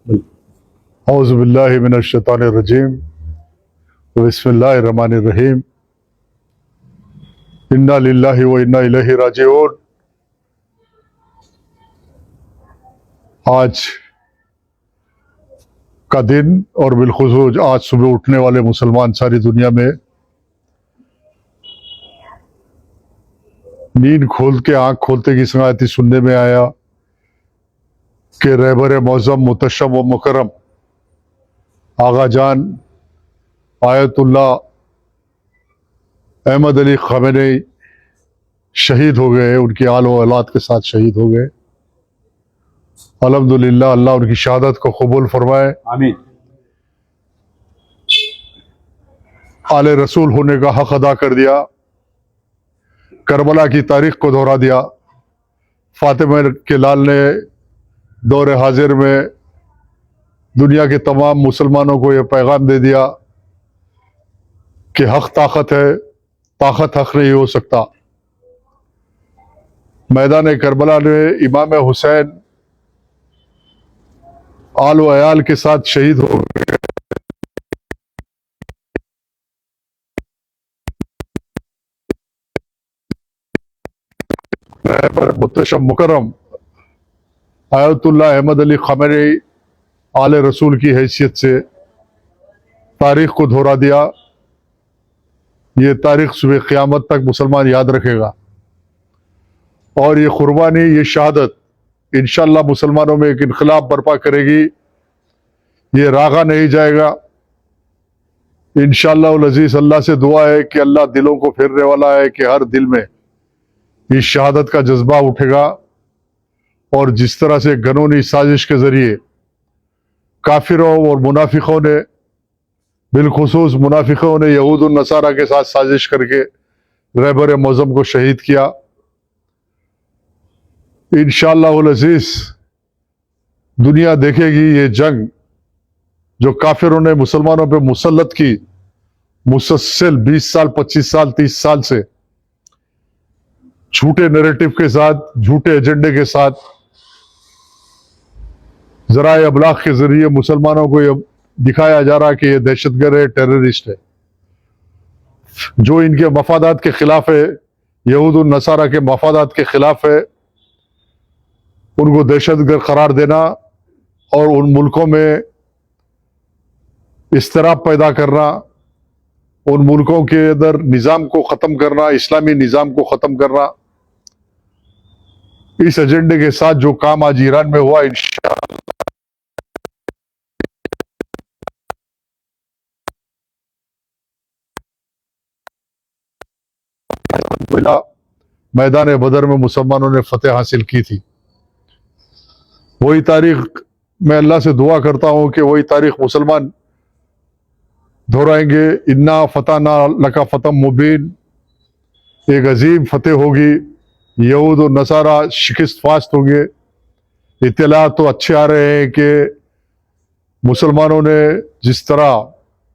اعوذ باللہ من الشیطان الرجیم بسم اللہ الرحمن الرحیم انا للہ و انا الیہ راجعون۔ آج کا دن اور بالخصوص آج صبح اٹھنے والے مسلمان ساری دنیا میں نیند کھول کے آنکھ کھولتے کی سماعتی سننے میں آیا کہ رہبر معظم متشم و مکرم آغا جان آیت اللہ احمد علی خامنئی شہید ہو گئے، ان کی آل و اولاد کے ساتھ شہید ہو گئے۔ الحمدللہ اللہ ان کی شہادت کو قبول فرمائے، آمین۔ آل رسول ہونے کا حق ادا کر دیا، کربلا کی تاریخ کو دہرا دیا۔ فاطمہ کے لال نے دور حاضر میں دنیا کے تمام مسلمانوں کو یہ پیغام دے دیا کہ حق طاقت ہے، طاقت حق نہیں ہو سکتا۔ میدان کربلا میں امام حسین آل و عیال کے ساتھ شہید ہو گئے۔ رہبر متشم مکرم آیت اللہ احمد علی خامنئی آل رسول کی حیثیت سے تاریخ کو دہرا دیا۔ یہ تاریخ صبح قیامت تک مسلمان یاد رکھے گا، اور یہ قربانی، یہ شہادت انشاءاللہ مسلمانوں میں ایک انقلاب برپا کرے گی۔ یہ راغا نہیں جائے گا انشاءاللہ العزیز۔ اللہ سے دعا ہے کہ اللہ دلوں کو پھیرنے والا ہے کہ ہر دل میں اس شہادت کا جذبہ اٹھے گا، اور جس طرح سے گنونی سازش کے ذریعے کافروں اور منافقوں نے، بالخصوص منافقوں نے یہود النصارہ کے ساتھ سازش کر کے رہبر معظم کو شہید کیا، انشاءاللہ العزیز دنیا دیکھے گی یہ جنگ جو کافروں نے مسلمانوں پہ مسلط کی، مسلسل 20 سال 25 سال 30 سال سے جھوٹے نیریٹو کے ساتھ، جھوٹے ایجنڈے کے ساتھ، ذرائع ابلاغ کے ذریعے مسلمانوں کو یہ دکھایا جا رہا کہ یہ دہشت گرد ہے، ٹیررسٹ ہے، جو ان کے مفادات کے خلاف ہے، یہود النصارہ کے مفادات کے خلاف ہے، ان کو دہشت گرد قرار دینا اور ان ملکوں میں اضطراب پیدا کرنا، ان ملکوں کے اندر نظام کو ختم کرنا، اسلامی نظام کو ختم کرنا، اس ایجنڈے کے ساتھ جو کام آج ایران میں ہوا، انشاءاللہ میدان بدر میں مسلمانوں نے فتح حاصل کی تھی۔ وہی تاریخ میں اللہ سے دعا کرتا ہوں کہ وہی تاریخ مسلمان دہرائیں گے۔ انا فتحنا لک فتح مبین، ایک عظیم فتح ہوگی، یہود و نصارہ شکست فاست ہوں گے۔ اطلاعات تو اچھے آ رہے ہیں کہ مسلمانوں نے جس طرح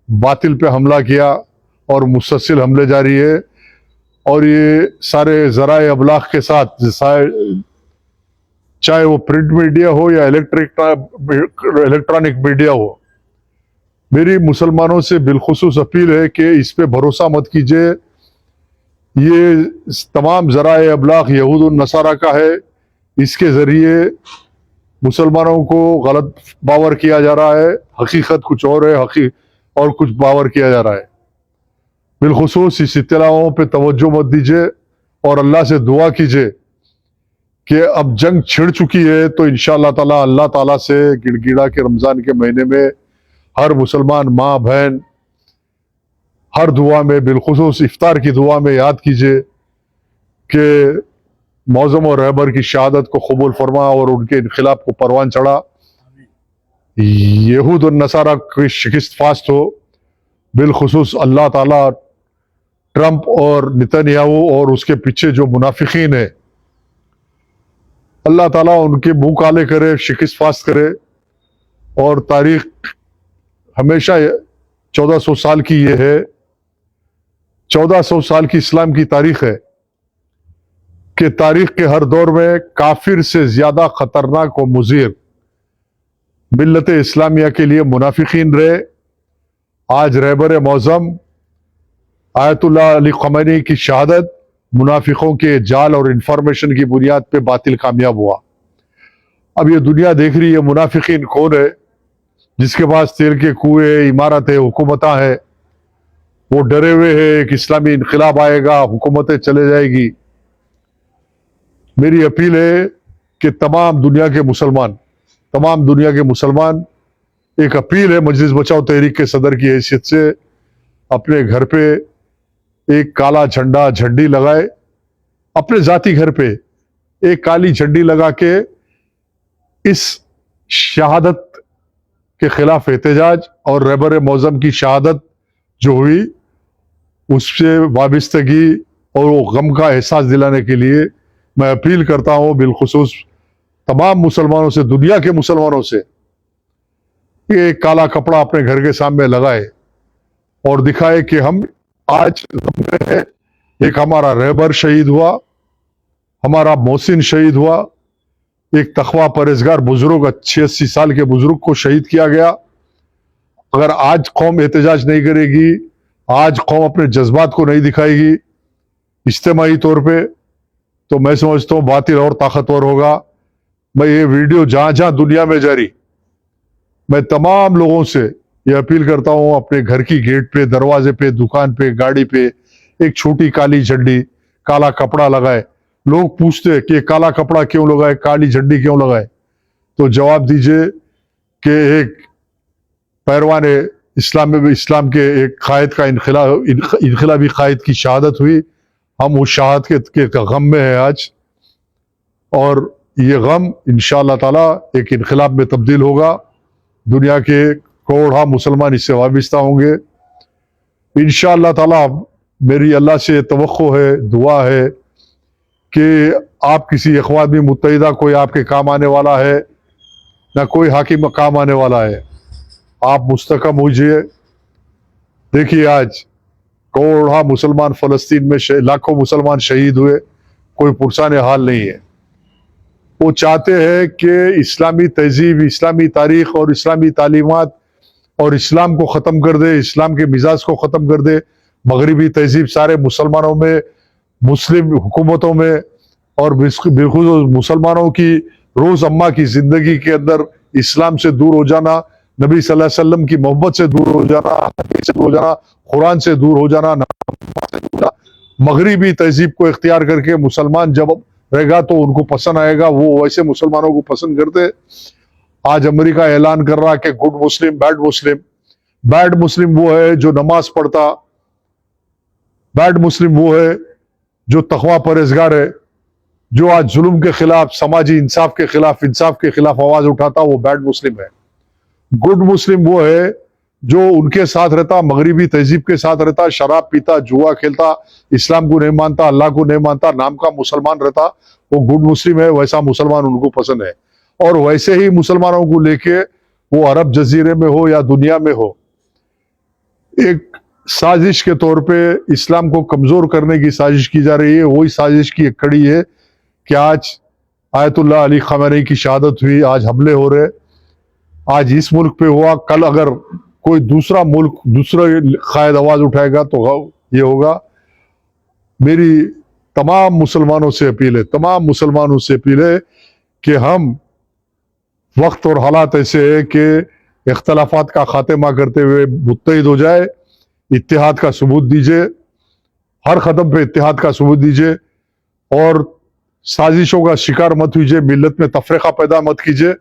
باطل پہ حملہ کیا اور مسلسل حملے جاری ہے، اور یہ سارے ذرائع ابلاغ کے ساتھ، چاہے وہ پرنٹ میڈیا ہو یا الیکٹرانک میڈیا ہو، میری مسلمانوں سے بالخصوص اپیل ہے کہ اس پہ بھروسہ مت کیجیے۔ یہ تمام ذرائع ابلاغ یہود النصارہ کا ہے، اس کے ذریعے مسلمانوں کو غلط باور کیا جا رہا ہے، حقیقت کچھ اور ہے، اور کچھ باور کیا جا رہا ہے۔ بالخصوص اس اطلاعوں پہ توجہ مت دیجیے، اور اللہ سے دعا کیجیے کہ اب جنگ چھڑ چکی ہے تو انشاءاللہ تعالی اللہ تعالیٰ سے گڑ گڑا کے رمضان کے مہینے میں ہر مسلمان ماں بہن ہر دعا میں، بالخصوص افطار کی دعا میں یاد کیجیے کہ معظم اور رہبر کی شہادت کو قبول فرما اور ان کے انقلاب کو پروان چڑھا، یہود النصارہ کی شکست فاست ہو۔ بالخصوص اللہ تعالیٰ ٹرمپ اور نتنیاہو اور اس کے پیچھے جو منافقین ہیں، اللہ تعالیٰ ان کے منہ کالے کرے، شکست فاست کرے، اور تاریخ ہمیشہ 1400 سال کی یہ ہے، 1400 سال کی اسلام کی تاریخ ہے کہ تاریخ کے ہر دور میں کافر سے زیادہ خطرناک و مضر ملت اسلامیہ کے لیے منافقین رہے. آج رہبر معظم آیت اللہ علی خمینی کی شہادت منافقوں کے جال اور انفارمیشن کی بنیاد پہ باطل کامیاب ہوا. اب یہ دنیا دیکھ رہی ہے منافقین کون ہے. جس کے پاس تیل کے کنویں، عمارتیں، حکومتیں ہیں، وہ ڈرے ہوئے ہیں ایک اسلامی انقلاب آئے گا، حکومتیں چلے جائے گی. میری اپیل ہے کہ تمام دنیا کے مسلمان ایک اپیل ہے مجلس بچاؤ تحریک کے صدر کی حیثیت سے، اپنے گھر پہ ایک کالا جھنڈی لگائے. اپنے ذاتی گھر پہ ایک کالی جھنڈی لگا کے اس شہادت کے خلاف احتجاج اور رہبر معظم کی شہادت جو ہوئی اس سے وابستگی اور وہ غم کا احساس دلانے کے لیے میں اپیل کرتا ہوں بالخصوص تمام مسلمانوں سے، دنیا کے مسلمانوں سے، کہ ایک کالا کپڑا اپنے گھر کے سامنے لگائے اور دکھائے کہ ہم آج غم میں ہیں. ایک ہمارا رہبر شہید ہوا، ہمارا محسن شہید ہوا، ایک تقویٰ پرہیزگار بزرگ 86 سال کے بزرگ کو شہید کیا گیا. اگر آج قوم احتجاج نہیں کرے گی، آج قوم اپنے جذبات کو نہیں دکھائے گی اجتماعی طور پہ، تو میں سمجھتا ہوں باطل اور طاقتور ہوگا. میں یہ ویڈیو جہاں جہاں دنیا میں جاری، میں تمام لوگوں سے یہ اپیل کرتا ہوں اپنے گھر کی گیٹ پہ، دروازے پہ، دکان پہ، گاڑی پہ ایک چھوٹی کالی جھنڈی، کالا کپڑا لگائے. لوگ پوچھتے کہ کالا کپڑا کیوں لگائے، کالی جھنڈی کیوں لگائے، تو جواب دیجئے کہ ایک پیروان اسلام کے ایک قائد کا انقلابی قائد کی شہادت ہوئی. ہم اس شہادت کے غم میں ہیں آج، اور یہ غم انشاءاللہ تعالی ایک انقلاب میں تبدیل ہوگا. دنیا کے کروڑا مسلمان اس سے وابستہ ہوں گے انشاءاللہ تعالی. میری اللہ سے توقع ہے، دعا ہے کہ آپ کسی اقوام متحدہ کوئی آپ کے کام آنے والا ہے، نہ کوئی حاکم کام آنے والا ہے. آپ مستحکم ہوجئے. دیکھیے آج کروڑا مسلمان فلسطین میں لاکھوں مسلمان شہید ہوئے، کوئی پرسان حال نہیں ہے. وہ چاہتے ہیں کہ اسلامی تہذیب، اسلامی تاریخ اور اسلامی تعلیمات اور اسلام کو ختم کر دے، اسلام کے مزاج کو ختم کر دے. مغربی تہذیب سارے مسلمانوں میں، مسلم حکومتوں میں، اور بالخصوص مسلمانوں کی روزمرہ کی زندگی کے اندر اسلام سے دور ہو جانا، نبی صلی اللہ علیہ وسلم کی محبت سے دور ہو جانا، حدیث سے دور ہو جانا، قرآن سے دور ہو جانا، مغربی تہذیب کو اختیار کر کے مسلمان جب رہے گا تو ان کو پسند آئے گا، وہ ویسے مسلمانوں کو پسند کرتے. آج امریکہ اعلان کر رہا کہ گڈ مسلم، بیڈ مسلم. بیڈ مسلم وہ ہے جو نماز پڑھتا، بیڈ مسلم وہ ہے جو تقویٰ پرہیزگار ہے، جو آج ظلم کے خلاف، سماجی انصاف کے خلاف آواز اٹھاتا، وہ بیڈ مسلم ہے. گڈ مسلم وہ ہے جو ان کے ساتھ رہتا، مغربی تہذیب کے ساتھ رہتا، شراب پیتا، جوا کھیلتا، اسلام کو نہیں مانتا، اللہ کو نہیں مانتا، نام کا مسلمان رہتا، وہ گڈ مسلم ہے. ویسا مسلمان ان کو پسند ہے. اور ویسے ہی مسلمانوں کو لے کے وہ عرب جزیرے میں ہو یا دنیا میں ہو، ایک سازش کے طور پہ اسلام کو کمزور کرنے کی سازش کی جا رہی ہے. وہی سازش کی ایک کڑی ہے کہ آج آیت اللہ علی خمینی کی شہادت ہوئی، آج حملے ہو رہے، آج اس ملک پہ ہوا، کل اگر کوئی دوسرا ملک، دوسرا قائد آواز اٹھائے گا تو یہ ہوگا. میری تمام مسلمانوں سے اپیل ہے کہ ہم، وقت اور حالات ایسے ہے کہ اختلافات کا خاتمہ کرتے ہوئے متحد ہو جائے، اتحاد کا ثبوت دیجئے، ہر قدم پہ اتحاد کا ثبوت دیجئے، اور سازشوں کا شکار مت ہوئیے، ملت میں تفرقہ پیدا مت کیجئے.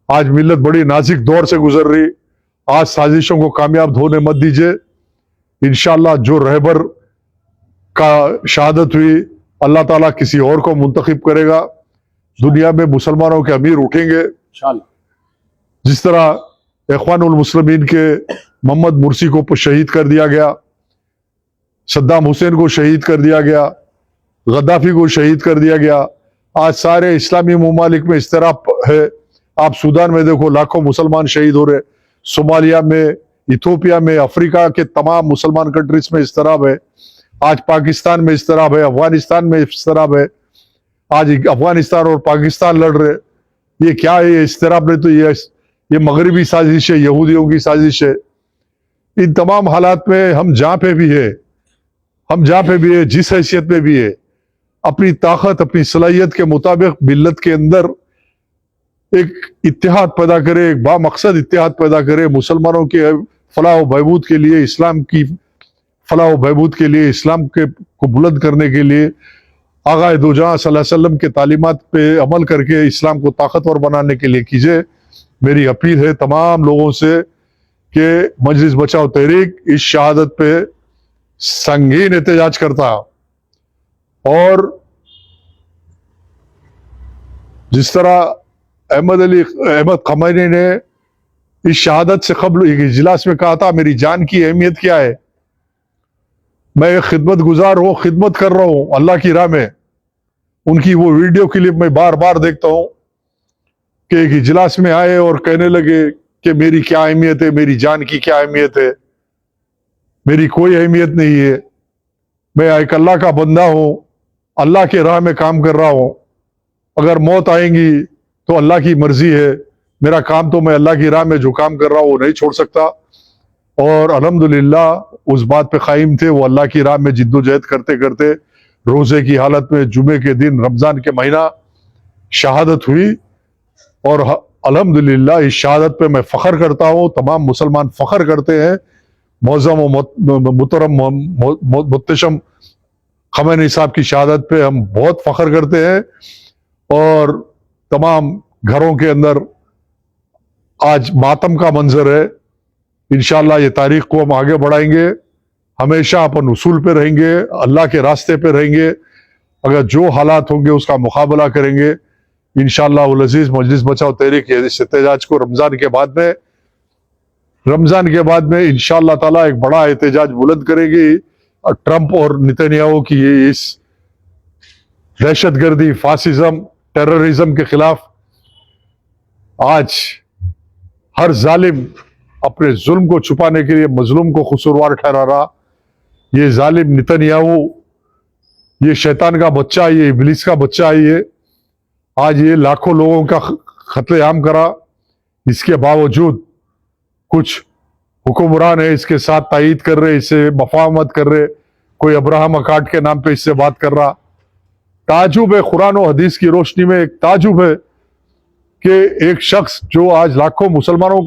آج ملت بڑی نازک دور سے گزر رہی، آج سازشوں کو کامیاب ہونے مت دیجئے. انشاءاللہ جو رہبر کا شہادت ہوئی، اللہ تعالیٰ کسی اور کو منتخب کرے گا. دنیا میں مسلمانوں کے امیر اٹھیں گے جس طرح اخوان المسلمین کے محمد مرسی کو شہید کر دیا گیا، صدام حسین کو شہید کر دیا گیا، غدافی کو شہید کر دیا گیا. آج سارے اسلامی ممالک میں اضطراب ہے. آپ سودان میں دیکھو، لاکھوں مسلمان شہید ہو رہے، صومالیہ میں، ایتھوپیا میں، افریقہ کے تمام مسلمان کنٹریز میں اضطراب ہے. آج پاکستان میں اضطراب ہے، افغانستان میں اضطراب ہے. آج افغانستان اور پاکستان لڑ رہے. یہ کیا ہے؟ یہ اضطراب نہیں تو یہ یہ مغربی سازش ہے، یہودیوں کی سازش ہے. ان تمام حالات میں ہم جہاں پہ بھی ہے جس حیثیت پہ بھی ہے، اپنی طاقت اپنی صلاحیت کے مطابق ملت کے اندر ایک اتحاد پیدا کرے، ایک با مقصد اتحاد پیدا کرے، مسلمانوں کے فلاح و بہبود کے لیے، اسلام کی فلاح و بہبود کے لیے، اسلام کو بلند کرنے کے لیے، آقا دو جہاں صلی اللہ علیہ وسلم کے تعلیمات پہ عمل کر کے اسلام کو طاقتور بنانے کے لیے کیجئے. میری اپیل ہے تمام لوگوں سے کہ مجلس بچاؤ تحریک اس شہادت پہ سنگین احتجاج کرتا، اور جس طرح احمد خمینی نے اس شہادت سے قبل ایک اجلاس میں کہا تھا میری جان کی اہمیت کیا ہے، میں ایک خدمت گزار ہوں، خدمت کر رہا ہوں اللہ کی راہ میں. ان کی وہ ویڈیو کلپ میں بار بار دیکھتا ہوں کہ ایک اجلاس میں آئے اور کہنے لگے کہ میری کیا اہمیت ہے، میری جان کی کیا اہمیت ہے، میری کوئی اہمیت نہیں ہے، میں ایک اللہ کا بندہ ہوں، اللہ کے راہ میں کام کر رہا ہوں، اگر موت آئیں گی تو اللہ کی مرضی ہے، میرا کام تو میں اللہ کی راہ میں جو کام کر رہا ہوں وہ نہیں چھوڑ سکتا. اور الحمدللہ اس بات پہ قائم تھے. وہ اللہ کی راہ میں جد و جہد کرتے کرتے روزے کی حالت میں جمعے کے دن رمضان کے مہینہ شہادت ہوئی، اور الحمدللہ اس شہادت پہ میں فخر کرتا ہوں، تمام مسلمان فخر کرتے ہیں. معظم و محترم محتشم خمینی صاحب کی شہادت پہ ہم بہت فخر کرتے ہیں، اور تمام گھروں کے اندر آج ماتم کا منظر ہے. انشاءاللہ یہ تاریخ کو ہم آگے بڑھائیں گے، ہمیشہ اپن اصول پہ رہیں گے، اللہ کے راستے پہ رہیں گے. اگر جو حالات ہوں گے اس کا مقابلہ کریں گے انشاءاللہ العزیز. مجلس بچاؤ تحریک اس احتجاج کو رمضان کے بعد میں انشاءاللہ تعالی ایک بڑا احتجاج بلند کرے گی. ٹرمپ اور نتنیاہو کی اس دہشت گردی، فاسزم، ٹیررزم کے خلاف آج ہر ظالم اپنے ظلم کو چھپانے کے لیے مظلوم کو قصوروار ٹھہرا رہا. یہ ظالم نتنیاہو، یہ شیطان کا بچہ، یہ ابلیس کا بچہ ہے، یہ آج یہ لاکھوں لوگوں کا قتل عام کرا. اس کے باوجود کچھ حکمران ہیں اس کے ساتھ تائید کر رہے، اس سے مفاہمت کر رہے، کوئی ابراہم اکارڈ کے نام پہ اس سے بات کر رہا. تعجب ہے، قرآن و حدیث کی روشنی میں ایک تعجب ہے کہ ایک شخص جو آج لاکھوں مسلمانوں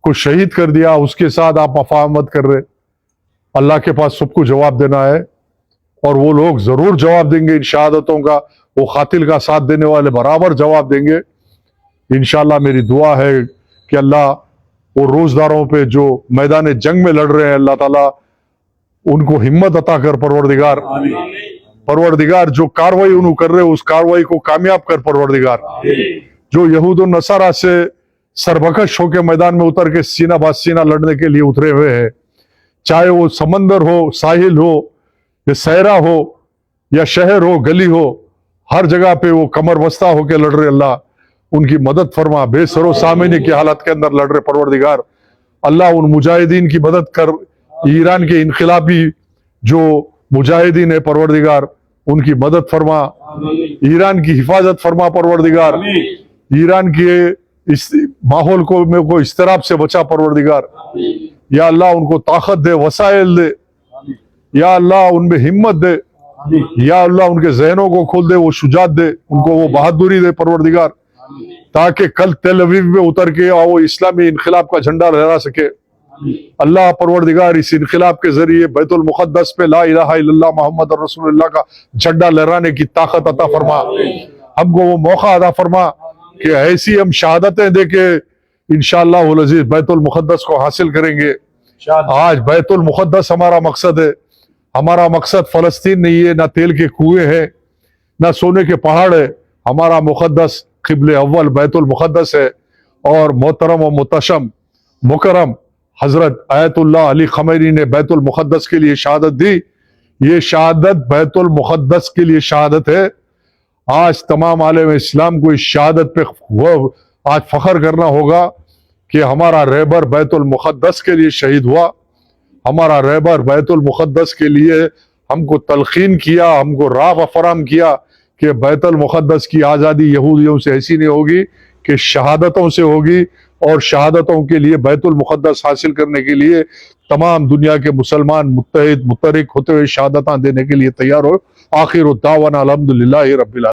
کو شہید کر دیا، اس کے ساتھ آپ مفاہمت کر رہے. اللہ کے پاس سب کو جواب دینا ہے، اور وہ لوگ ضرور جواب دیں گے ان شہادتوں کا. وہ قاتل کا ساتھ دینے والے برابر جواب دیں گے انشاءاللہ. میری دعا ہے کہ اللہ وہ روزداروں پہ جو میدان جنگ میں لڑ رہے ہیں، اللہ تعالیٰ ان کو ہمت عطا کر پروردگار جو کاروائی انہوں کر رہے اس کاروائی کو کامیاب کر پروردگار. جو یہود و نصارہ سے سربکش ہو کے میدان میں اتر کے سینہ با سینہ لڑنے کے لیے اترے ہوئے ہیں، چاہے وہ سمندر ہو، ساحل ہو، یا صحرا ہو، یا شہر ہو، گلی ہو، ہر جگہ پہ وہ کمر بستہ ہو کے لڑ رہے. اللہ ان کی مدد فرما. بے سر و سامنے کی حالت کے اندر لڑ رہے پروردگار. اللہ ان مجاہدین کی مدد کر. ایران کے انقلابی جو مجاہدین ہے پروردگار ان کی مدد فرما. ایران کی حفاظت فرما پروردگار. ایران کے اس ماحول کو اضطراب سے بچا پروردگار. یا اللہ ان کو طاقت دے، وسائل دے. یا اللہ ان میں ہمت دے. یا اللہ ان کے ذہنوں کو کھول دے، وہ شجاعت دے، ان کو وہ بہادری دے پروردگار، تاکہ کل تل اویو میں اتر کے وہ اسلامی انقلاب کا جھنڈا لہرا سکے. اللہ پروردگار اس انقلاب کے ذریعے بیت المقدس پہ لا الہ الا اللہ محمد رسول اللہ کا جھنڈا لہرانے کی طاقت عطا فرما. ہم کو وہ موقع عطا فرما کہ ایسی ہم شہادتیں دے کے انشاءاللہ العزیز بیت المقدس کو حاصل کریں گے. آج بیت المقدس ہمارا مقصد ہے. ہمارا مقصد فلسطین نہیں ہے، نہ تیل کے کنویں ہیں، نہ سونے کے پہاڑ ہے. ہمارا مقدس قبل اول بیت المقدس ہے. اور محترم و محتشم مکرم حضرت آیت اللہ علی خمینی نے بیت المقدس کے لیے شہادت دی. یہ شہادت بیت المقدس کے لیے شہادت ہے. آج تمام عالم اسلام کو اس شہادت پہ آج فخر کرنا ہوگا کہ ہمارا رہبر بیت المقدس کے لیے شہید ہوا. ہمارا رہبر بیت المقدس کے لیے ہم کو تلقین کیا، ہم کو راہ فراہم کیا کہ بیت المقدس کی آزادی یہودیوں سے ایسی نہیں ہوگی کہ شہادتوں سے ہوگی، اور شہادتوں کے لیے بیت المقدس حاصل کرنے کے لیے تمام دنیا کے مسلمان متحد متحرک ہوتے ہوئے شہادتاں دینے کے لیے تیار ہو. آخر الدعوانا الحمدللہ رب العالمین.